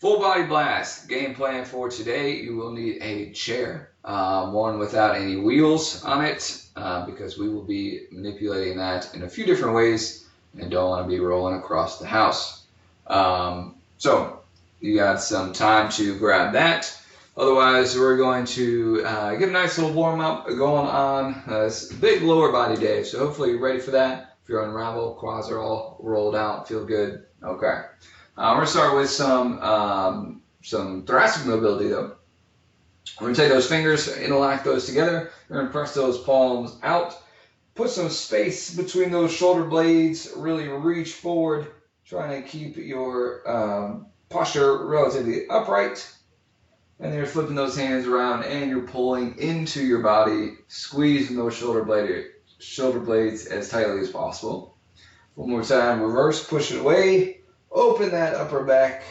Full body blast. Game plan for today, you will need a chair, one without any wheels on it, because we will be manipulating that in a few different ways and don't want to be rolling across the house. So you got some time to grab that. Otherwise, we're going to get a nice little warm up going on. It's a big lower body day, so hopefully you're ready for that. If you're unraveled, quads are all rolled out, feel good. Okay. We're going to start with some thoracic mobility though. We're going to take those fingers, interlock those together. We're going to press those palms out. Put some space between those shoulder blades. Really reach forward, trying to keep your posture relatively upright. And then you're flipping those hands around and you're pulling into your body, squeezing those shoulder blades as tightly as possible. One more time, reverse, push it away. Open that upper back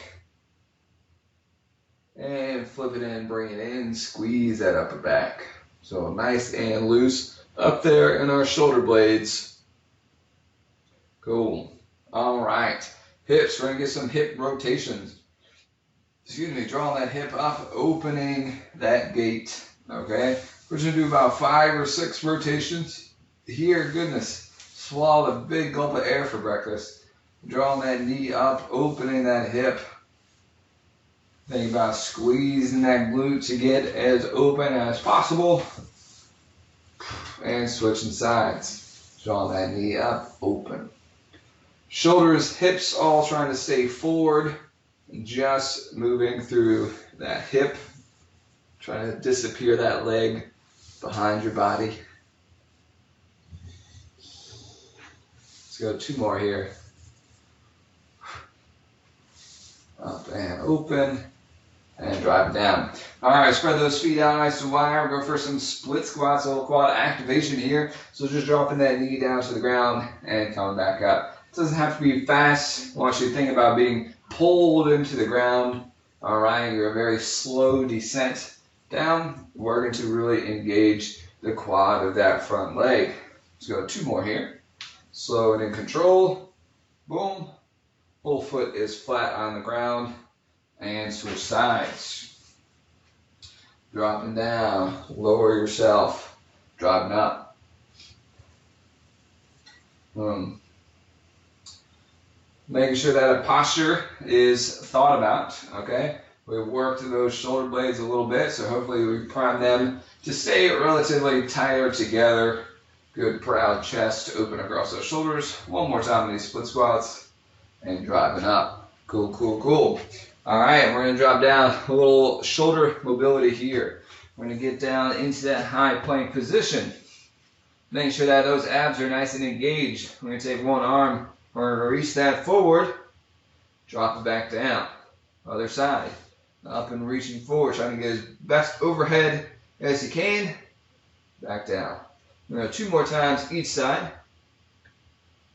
and flip it in, bring it in, squeeze that upper back. So nice and loose up there in our shoulder blades. Cool. All right. Hips, we're going to get some hip rotations. Excuse me, drawing that hip up, opening that gate. Okay. We're going to do about 5 or 6 rotations. Here, goodness, swallow a big gulp of air for breakfast. Drawing that knee up, opening that hip. Think about squeezing that glute to get as open as possible. And switching sides. Drawing that knee up, open. Shoulders, hips all trying to stay forward. Just moving through that hip. Trying to disappear that leg behind your body. Let's go 2 more here. Up and open, and drive it down. All right, spread those feet out nice and wide. We'll go for some split squats, a little quad activation here. So just dropping that knee down to the ground and coming back up. It doesn't have to be fast. I want you to think about being pulled into the ground. All right, you're a very slow descent down. We're going to really engage the quad of that front leg. Let's go 2 more here. Slow and in control. Boom. Whole foot is flat on the ground, and switch sides. Dropping down, lower yourself, dropping up. Making sure that a posture is thought about, okay? We've worked those shoulder blades a little bit, so hopefully we prime them to stay relatively tighter together. Good proud chest, open across those shoulders. One more time in these split squats. And driving up. Cool, cool, cool. All right, we're going to drop down a little shoulder mobility here. We're going to get down into that high plank position. Making sure that those abs are nice and engaged. We're going to take one arm. We're going to reach that forward. Drop it back down. Other side. Up and reaching forward. Trying to get as best overhead as you can. Back down. We're going to do 2 more times each side.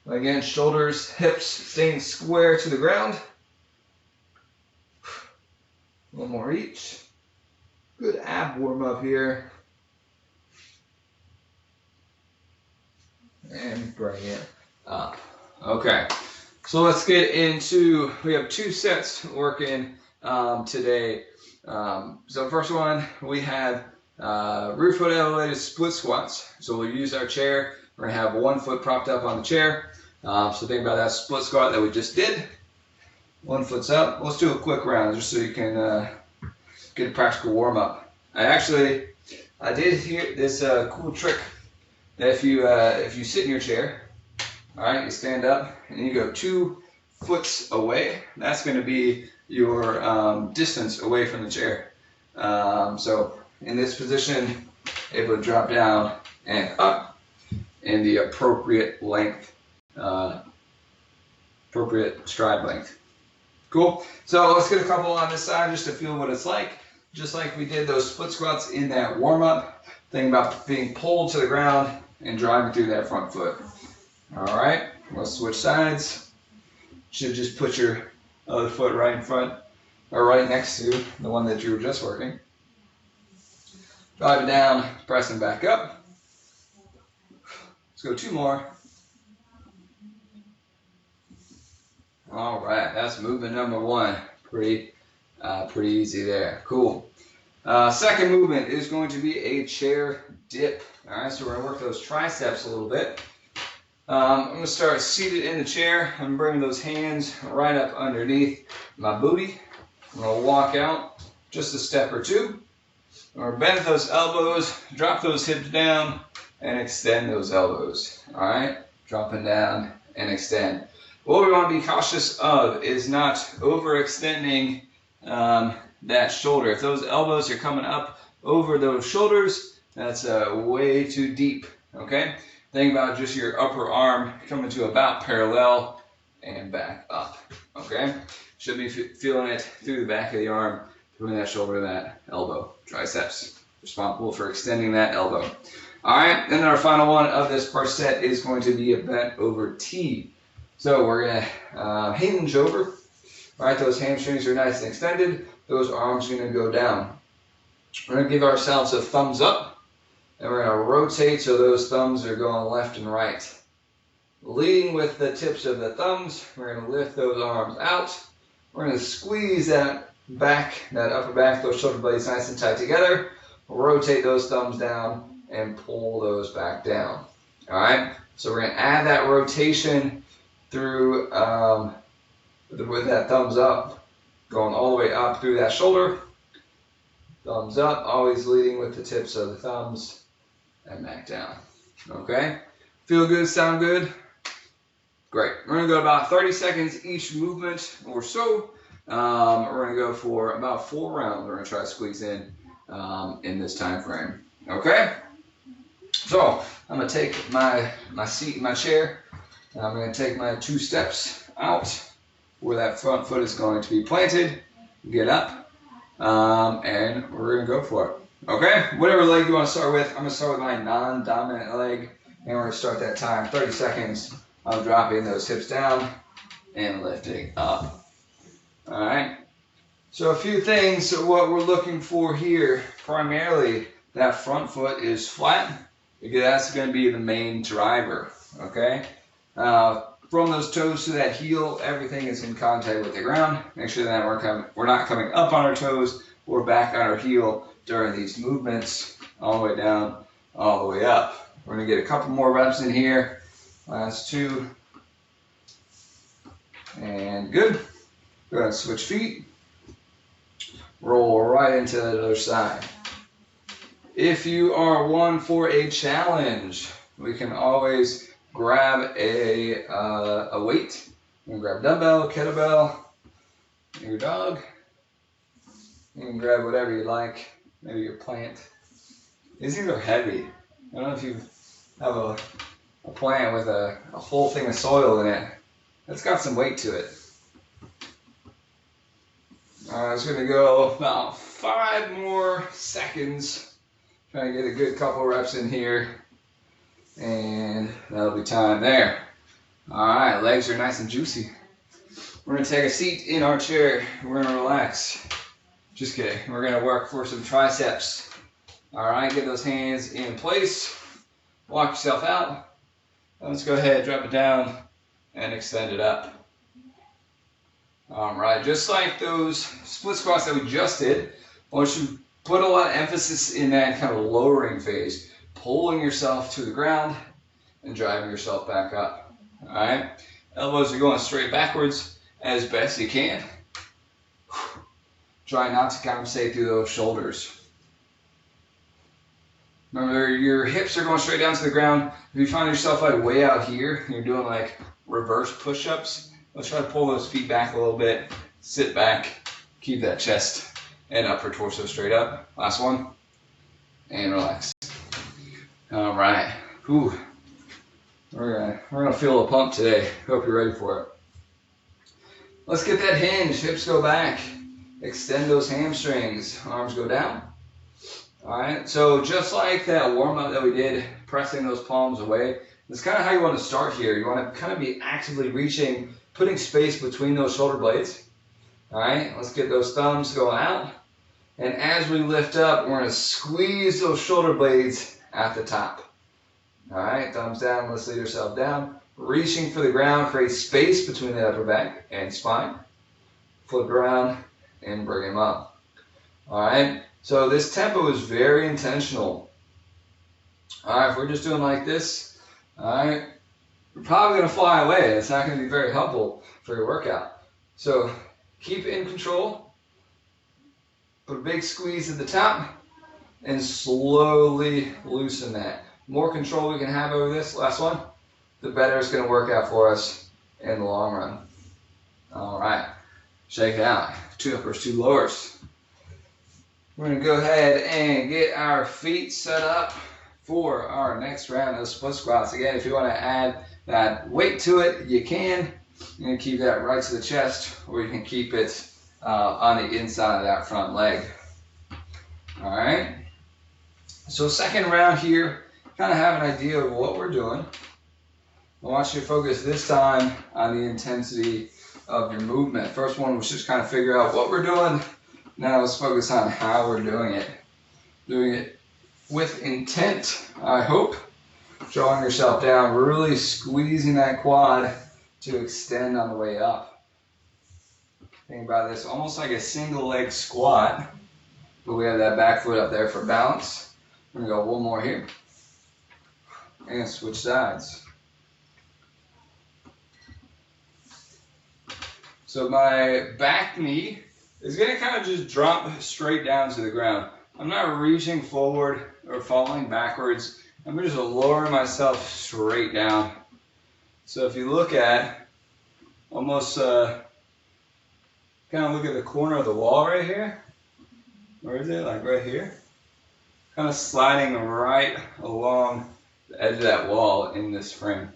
Again, shoulders, hips staying square to the ground. 1 more each. Good ab warm up here. And bring it up. Okay, so let's get into, we have 2 sets working today. So first one, we have rear foot elevated split squats. So we'll use our chair. We're going to have 1 foot propped up on the chair. So think about that split squat that we just did. 1 foot's up. Let's do a quick round just so you can get a practical warm up. I did hear this cool trick that if you sit in your chair, all right, you stand up and you go 2 foot away. That's going to be your distance away from the chair. So in this position, able to drop down and up in the appropriate length. Appropriate stride length. Cool. So let's get a couple on this side just to feel what it's like. Just like we did those split squats in that warm up. Think about being pulled to the ground and driving through that front foot. All right. Let's switch sides. Should just put your other foot right in front or right next to the one that you were just working. Drive it down, pressing back up. Let's go 2 more. All right, that's movement number 1. Pretty Pretty easy there. Cool. Second movement is going to be a chair dip. All right, so we're going to work those triceps a little bit. I'm going to start seated in the chair. I'm bringing those hands right up underneath my booty. I'm going to walk out just a step or two. I'm going to bend those elbows, drop those hips down, and extend those elbows. All right, dropping down and extend. What we want to be cautious of is not overextending that shoulder. If those elbows are coming up over those shoulders, that's way too deep, okay? Think about just your upper arm coming to about parallel and back up, okay? Should be feeling it through the back of the arm, between that shoulder and that elbow. Triceps, responsible for extending that elbow. All right, and then our final one of this part set is going to be a bent over T. So we're gonna hinge over. All right, those hamstrings are nice and extended. Those arms are gonna go down. We're gonna give ourselves a thumbs up, and we're gonna rotate so those thumbs are going left and right. Leading with the tips of the thumbs, we're gonna lift those arms out. We're gonna squeeze that back, that upper back, those shoulder blades nice and tight together. Rotate those thumbs down and pull those back down. All right, so we're gonna add that rotation through with that thumbs up, going all the way up through that shoulder. Thumbs up, always leading with the tips of the thumbs, and back down. Okay, feel good, sound good? Great. We're gonna go about 30 seconds each movement or so. We're gonna go for about 4 rounds. We're gonna try to squeeze in this time frame. Okay, so I'm gonna take my seat in my chair. I'm going to take my 2 steps out where that front foot is going to be planted, get up, and we're going to go for it. Okay, whatever leg you want to start with, I'm going to start with my non-dominant leg, and we're going to start that time, 30 seconds, of dropping those hips down and lifting up. All right, so a few things, what we're looking for here, primarily that front foot is flat, because that's going to be the main driver, okay? From those toes to that heel, everything is in contact with the ground. Make sure that we're not coming up on our toes or back on our heel during these movements, all the way down, all the way up. We're going to get a couple more reps in here. Last 2. And good. Go ahead and switch feet. Roll right into the other side. If you are one for a challenge, we can always grab a weight. You can grab dumbbell, kettlebell, your dog. You can grab whatever you like. Maybe your plant. These things are heavy. I don't know if you have a plant with a whole thing of soil in it. It's got some weight to it. I'm just gonna go about 5 more seconds. Trying to get a good couple reps in here. And that'll be time there. All right, legs are nice and juicy. We're gonna take a seat in our chair. We're gonna relax. Just kidding. We're gonna work for some triceps. All right, get those hands in place. Walk yourself out. Let's go ahead, drop it down, and extend it up. All right, just like those split squats that we just did, I want you to put a lot of emphasis in that kind of lowering phase. Pulling yourself to the ground and driving yourself back up. All right, elbows are going straight backwards as best you can. Try not to compensate through those shoulders. Remember, your hips are going straight down to the ground. If you find yourself like way out here, and you're doing like reverse push-ups, let's try to pull those feet back a little bit. Sit back, keep that chest and upper torso straight up. Last one, and relax. All right, whew. We're gonna feel a pump today. Hope you're ready for it. Let's get that hinge. Hips go back. Extend those hamstrings. Arms go down. All right. So just like that warm up that we did, pressing those palms away. That's kind of how you want to start here. You want to kind of be actively reaching, putting space between those shoulder blades. All right. Let's get those thumbs going out. And as we lift up, we're gonna squeeze those shoulder blades at the top. All right, thumbs down, let's lay yourself down. Reaching for the ground, create space between the upper back and spine. Flip around and bring him up. All right, so this tempo is very intentional. All right, if we're just doing like this, all right, you're probably going to fly away. It's not going to be very helpful for your workout. So keep it in control. Put a big squeeze at the top and slowly loosen that. The more control we can have over this last one, the better it's going to work out for us in the long run. All right, shake it out. 2 uppers, 2 lowers. We're going to go ahead and get our feet set up for our next round of split squats. Again, if you want to add that weight to it, you can. You can keep that right to the chest, or you can keep it on the inside of that front leg. All right. So second round here, kind of have an idea of what we're doing. I want you to focus this time on the intensity of your movement. First one was just kind of figure out what we're doing. Now let's focus on how we're doing it. Doing it with intent, I hope. Drawing yourself down, really squeezing that quad to extend on the way up. Think about this almost like a single leg squat, but we have that back foot up there for balance. We're gonna go one more here and switch sides. So my back knee is gonna kind of just drop straight down to the ground. I'm not reaching forward or falling backwards. I'm just lowering myself straight down. So if you look at almost kind of look at the corner of the wall right here. Where is it? Like right here. Kind of sliding right along the edge of that wall in this frame.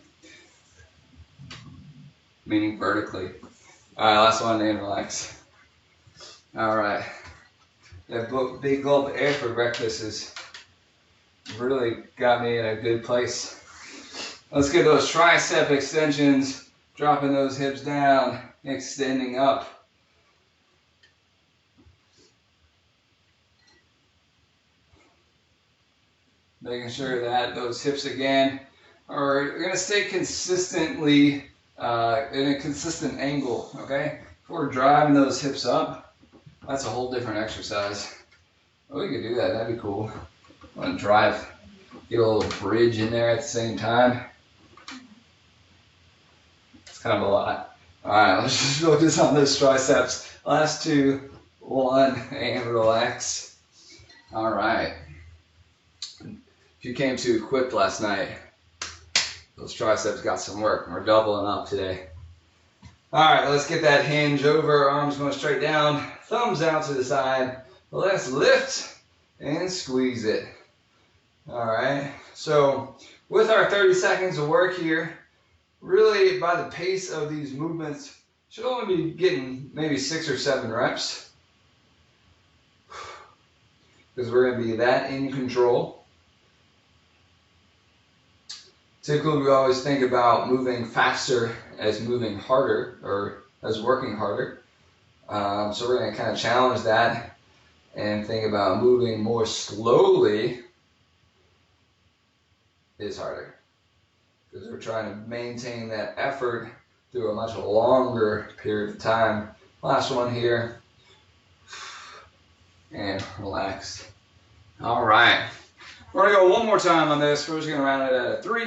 Meaning vertically. All right, last one and relax. All right. That big gulp of air for breakfast has really got me in a good place. Let's get those tricep extensions, dropping those hips down, extending up. Making sure that those hips again are going to stay consistently in a consistent angle, okay? If we're driving those hips up, that's a whole different exercise. Oh, we could do that, that'd be cool. I want to drive, get a little bridge in there at the same time. It's kind of a lot. All right, let's just focus on those triceps. Last 2, 1, and relax. All right. If you came too equipped last night, those triceps got some work. We're doubling up today. All right, let's get that hinge over. Arms going straight down, thumbs out to the side. Let's lift and squeeze it. All right, so with our 30 seconds of work here, really by the pace of these movements, should only be getting maybe 6 or 7 reps. Because we're going to be that in control. Typically, we always think about moving faster as moving harder or as working harder. So we're going to kind of challenge that and think about moving more slowly is harder. Because we're trying to maintain that effort through a much longer period of time. Last one here. And relax. All right. We're going to go one more time on this. We're just going to round it at a 3.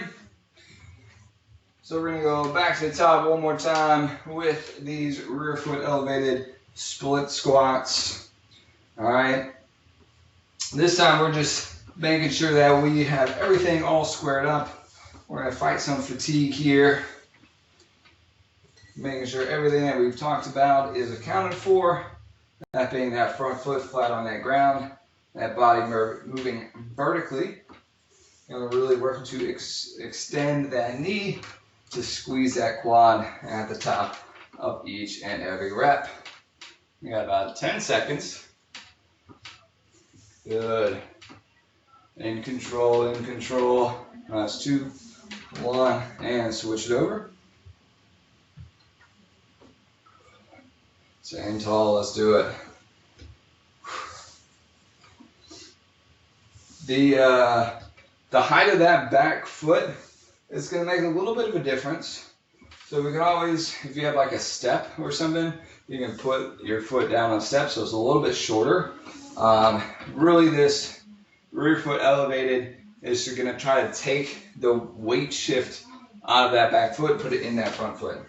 So we're going to go back to the top one more time with these rear foot elevated split squats. All right. This time we're just making sure that we have everything all squared up. We're going to fight some fatigue here. Making sure everything that we've talked about is accounted for. That being that front foot flat on that ground. That body moving vertically. And we're really working to extend that knee to squeeze that quad at the top of each and every rep. We got about 10 seconds. Good. In control, in control. That's 2, 1, and switch it over. Staying tall, let's do it. The height of that back foot is going to make a little bit of a difference. So we can always, if you have like a step or something, you can put your foot down on a step so it's a little bit shorter. Really this rear foot elevated is you're gonna try to take the weight shift out of that back foot, put it in that front foot.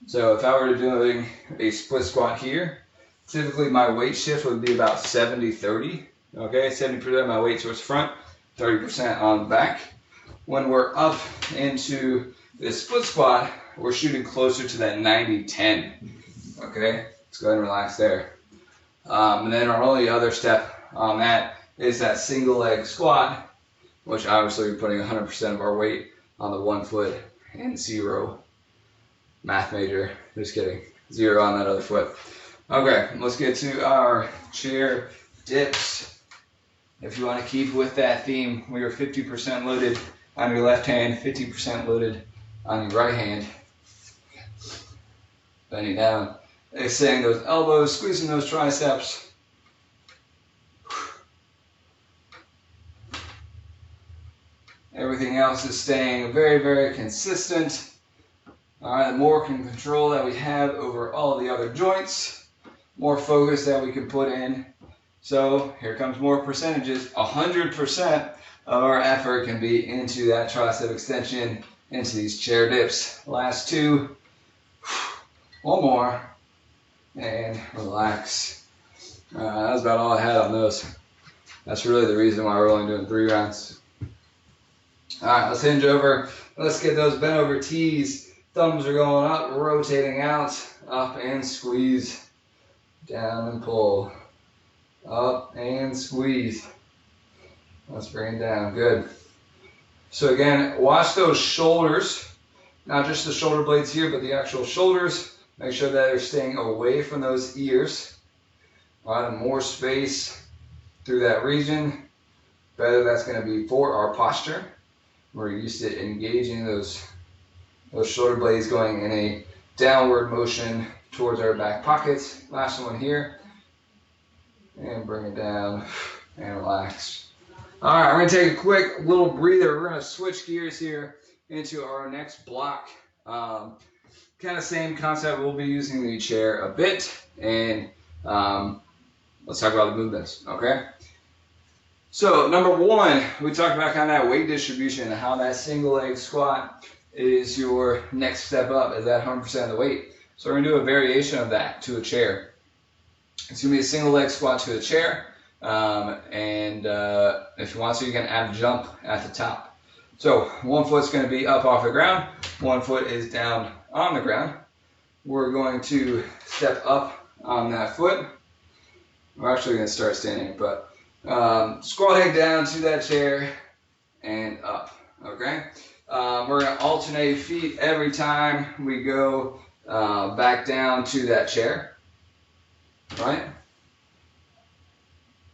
So if I were doing a split squat here, typically my weight shift would be about 70-30. Okay, 70% of my weight towards front, 30% on the back. When we're up into this split squat, we're shooting closer to that 90-10. Okay, let's go ahead and relax there. And then our only other step on that is that single leg squat, which obviously we're putting 100% of our weight on the one foot and 0. Math major, just kidding. 0 on that other foot. Okay, let's get to our chair dips. If you want to keep with that theme, we are 50% loaded on your left hand, 50% loaded on your right hand. Bending down, extending those elbows, squeezing those triceps. Everything else is staying very, very consistent. All right, the more control that we have over all the other joints, more focus that we can put in. So here comes more percentages. 100% of our effort can be into that tricep extension, into these chair dips. Last 2. One more. And relax. That was about all I had on those. That's really the reason why we're only doing 3 rounds. All right, let's hinge over. Let's get those bent over T's. Thumbs are going up, rotating out, up and squeeze, down and pull, up and squeeze. Let's bring it down, good. So again, watch those shoulders, not just the shoulder blades here, but the actual shoulders. Make sure that they're staying away from those ears. A lot of more space through that region. Better that's going to be for our posture. We're used to engaging those shoulder blades going in a downward motion towards our back pockets. Last one here. And bring it down and relax. All right, we're going to take a quick little breather. We're going to switch gears here into our next block. Kind of same concept. We'll be using the chair a bit. And let's talk about the movements, okay? So number 1, we talked about kind of that weight distribution and how that single leg squat is your next step up, is that 100% of the weight. So we're going to do a variation of that to a chair. It's going to be a single leg squat to a chair, and if you want to, you can add a jump at the top. So one foot's going to be up off the ground, one foot is down on the ground. We're going to step up on that foot. We're actually going to start standing, but squat head down to that chair and up, okay? We're going to alternate feet every time we go back down to that chair, right?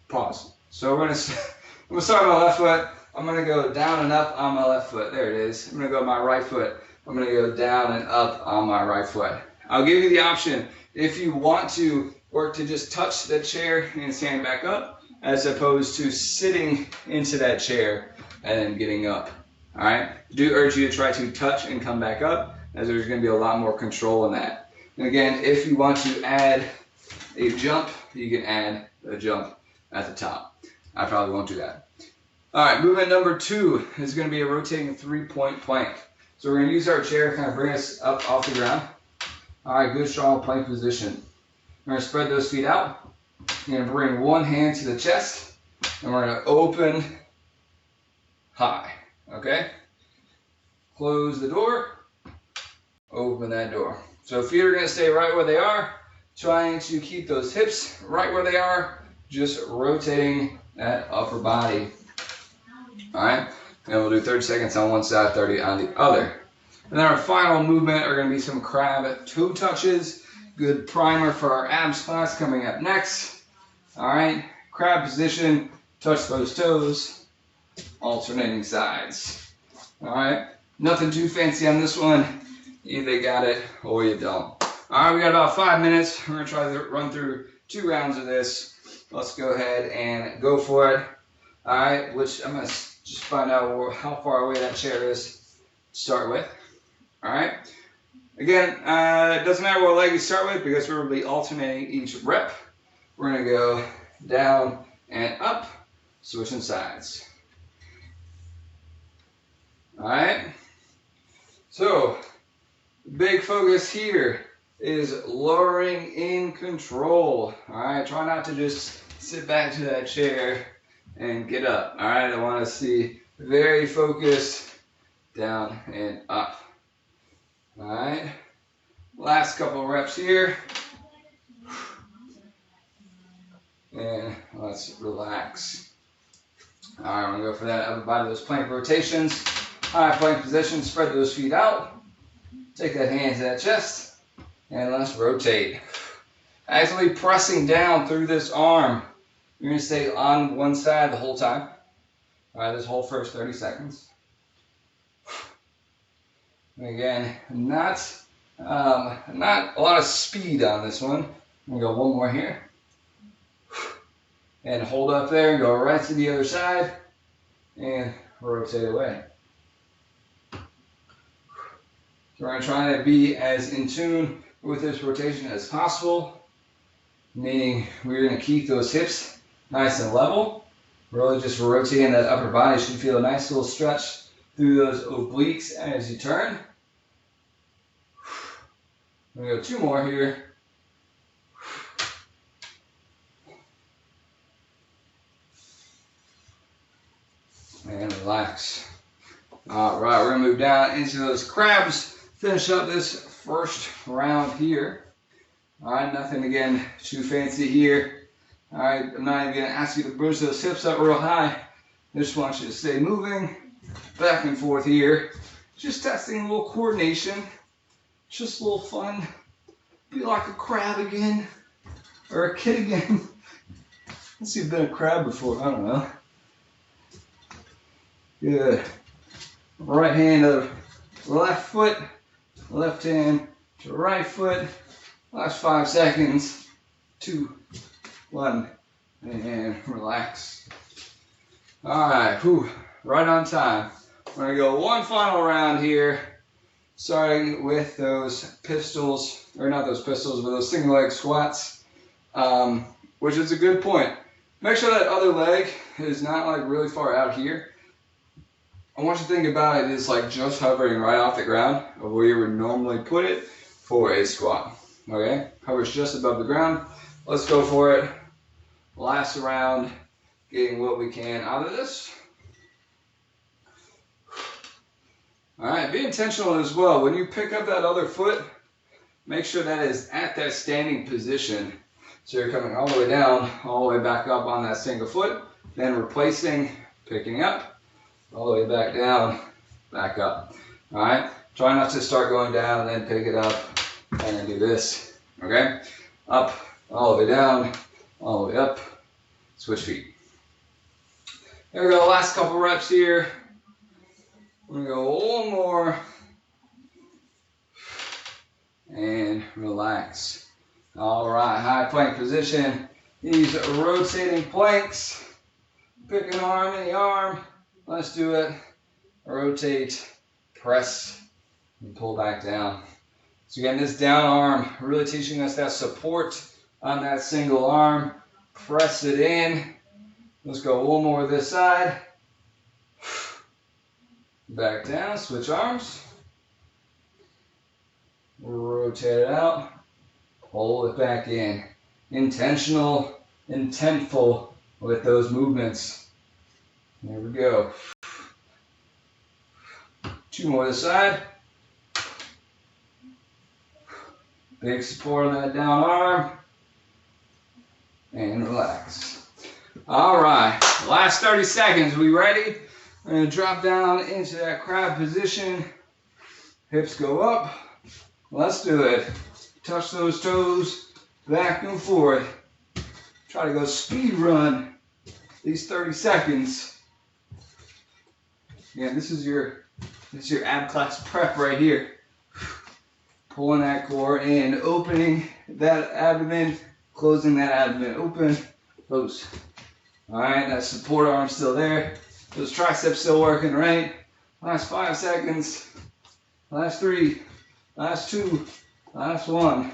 Pause. So we're going to start on my left foot. I'm going to go down and up on my left foot. There it is. I'm going to go on my right foot. I'm going to go down and up on my right foot. I'll give you the option if you want to work to just touch the chair and stand back up, as opposed to sitting into that chair and then getting up. All right, I do urge you to try to touch and come back up, as there's going to be a lot more control in that. And again, if you want to add a jump, you can add a jump at the top. I probably won't do that. All right, movement number 2 is going to be a rotating 3-point plank. So we're going to use our chair to kind of bring us up off the ground. All right, good strong plank position. We're going to spread those feet out. You're going to bring one hand to the chest, and we're going to open high. Okay? Close the door, open that door. So feet are going to stay right where they are, trying to keep those hips right where they are, just rotating that upper body. All right? And we'll do 30 seconds on one side, 30 on the other. And then our final movement are going to be some crab toe touches. Good primer for our abs class coming up next. All right? Crab position, touch those toes. Alternating sides. All right, nothing too fancy on this one. You either got it or you don't. All right, we got about 5 minutes. We're gonna try to run through 2 rounds of this. Let's go ahead and go for it. All right, which I'm gonna just find out how far away that chair is to start with. All right, Again, it doesn't matter what leg you start with because we're going to be alternating each rep. We're going to go down and up, switching sides. All right. So, big focus here is lowering in control. All right. Try not to just sit back to that chair and get up. All right. I want to see very focused down and up. All right. Last couple of reps here. And let's relax. All right, we're gonna go for that upper body, those plank rotations. All right, plank position, spread those feet out. Take that hand to that chest, and let's rotate. Actually pressing down through this arm. You're gonna stay on one side the whole time. All right, this whole first 30 seconds. And again, not a lot of speed on this one. I'm gonna go one more here. And hold up there and go right to the other side and rotate away. So we're going to try to be as in tune with this rotation as possible, meaning we're going to keep those hips nice and level. Really just rotating that upper body. Should feel a nice little stretch through those obliques as you turn. We're going to go two more here. And relax. All right, we're gonna move down into those crabs. Finish up this first round here. All right, nothing again too fancy here. All right, I'm not even gonna ask you to push those hips up real high. I just want you to stay moving back and forth here. Just testing a little coordination. Just a little fun. Be like a crab again, or a kid again. Let's see if you've been a crab before. I don't know. Good. Right hand to left foot, left hand to right foot. Last 5 seconds. 2, 1, and relax. All right, whew, right on time. We're gonna go one final round here, starting with those pistols, or not those pistols, but those single leg squats, which is a good point. Make sure that other leg is not like really far out here. I want you to think about it as like just hovering right off the ground of where you would normally put it for a squat. Okay, hovers just above the ground. Let's go for it. Last round, getting what we can out of this. All right, be intentional as well. When you pick up that other foot, make sure that is at that standing position. So you're coming all the way down, all the way back up on that single foot, then replacing, picking up, all the way back down, back up. All right, try not to start going down and then pick it up and then do this. Okay, up, all the way down, all the way up, switch feet. There we go, last couple reps here. We're gonna go one more and relax. All right, high plank position. These rotating planks. Pick an arm, any arm. Let's do it. Rotate, press, and pull back down. So again, this down arm really teaching us that support on that single arm. Press it in. Let's go one more this side. Back down, switch arms. Rotate it out. Hold it back in. Intentional, intentful with those movements. There we go. Two more this side. Big support on that down arm. And relax. All right, last 30 seconds. We ready? We're going to drop down into that crab position. Hips go up. Let's do it. Touch those toes back and forth. Try to go speed run these 30 seconds. Yeah, this is your ab class prep right here. Pulling that core in, opening that abdomen, closing that abdomen open, close. All right, that support arm still there. Those triceps still working, right? Last 5 seconds. Last 3, last two, last one,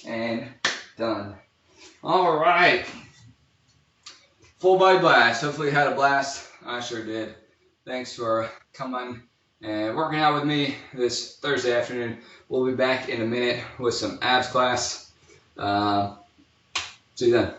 and done. All right. Full body blast. Hopefully you had a blast. I sure did. Thanks for coming and working out with me this Thursday afternoon. We'll be back in a minute with some abs class. See you then.